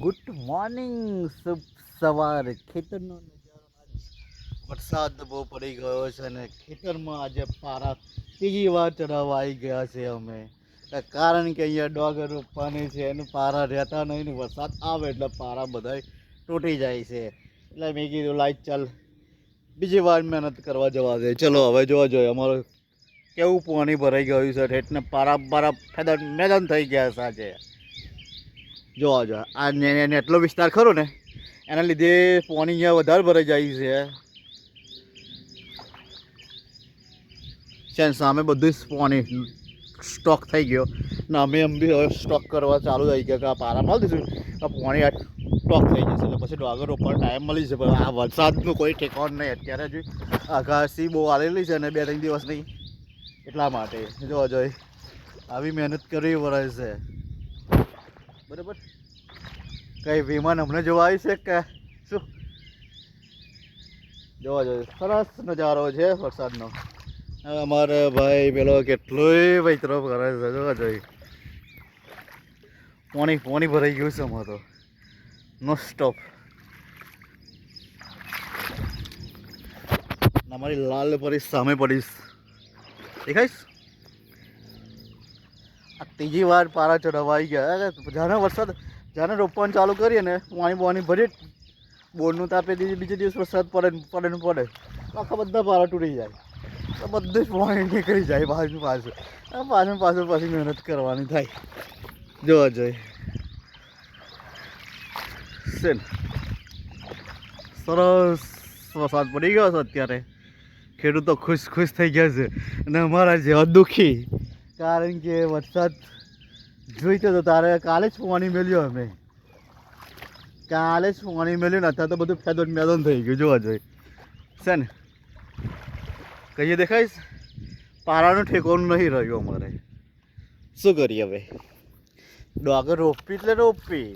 Good morning, શુભ સવાર. ખેતરનો નજારો આજ વરસાદ બહુ પડી ગયો છે અને ખેતરમાં આજે પારા ત્રીજી વાર ચડાવવા આવી ગયા છે અમે. કારણ કે અહીંયા ડોગર રોપવાની છે એનું પારા રહેતા નહીં ને વરસાદ આવે એટલે પારા બધા તૂટી જાય છે. એટલે મેં કીધું લાઈટ ચાલ બીજી વાર મહેનત કરવા જવા દે. ચલો હવે જોવા જોઈએ અમારું કેવું પાણી ભરાઈ ગયું છે. ઠેઠને પારા બારા મેદાન થઈ ગયા છે આજે. જોવા જો આ એટલો વિસ્તાર ખરો ને એના લીધે પાણી અહીંયા વધારે ભરાઈ જાય છે. સામે બધું જ પાણી સ્ટોક થઈ ગયો ને અમે બી હવે સ્ટોક કરવા ચાલુ થઈ ગયા કે આ પારા મારી દઈશું આ પાણી આ સ્ટોક થઈ જશે એટલે પછી ડોગર ઉપર ટાઈમ મળી જશે. પણ આ વરસાદનું કોઈ ઠેકાણ નહીં. અત્યારે જ આગાસી બહુ આવેલી છે ને 2-3 દિવસ નહીં એટલા માટે જોવા જોઈએ આવી મહેનત કરવી પડે છે. બરાબર કઈ વિમાન હમણાં જોવા આવી છે કે શું? જોવા જોઈએ સરસ નજારો છે વરસાદનો. અમારે ભાઈ પેલો કેટલોય વૈતરો કરે છે. જોવા જોઈએ પાણી ભરાઈ ગયું છે અમારે તો નો સ્ટોપ. અમારી લાલ પરીશ સામે પડીશ દેખાઈશ. આ ત્રીજી વાર પારા ચઢાવવા આવી ગયા. જ્યારે વરસાદ જ્યારે રોપવાનું ચાલુ કરીએ ને પાણી ભરીએ બોરનું તાપે બીજે દિવસ વરસાદ પડે આખા બધા પારા તૂટી જાય તો બધું જ પાણી નીકળી જાય પાછું પછી મહેનત કરવાની થાય. જોવા જોઈએ છે ને સરસ વરસાદ પડી ગયો છે અત્યારે. ખેડૂતો ખુશ થઈ ગયા છે અને અમારા જેવા દુઃખી કારણ કે વરસાદ જોઈતો તો તારે કાલે જ પાણી મેલ્યો અમે ને અત્યારે તો બધું મેદાન થઈ ગયું. જોવા જોઈએ છે ને કહીએ દેખાઈશ પારાનું ઠેકાણું નહીં રહ્યું અમારે. શું કરીએ હવે? ડોગર રોપી એટલે રોપી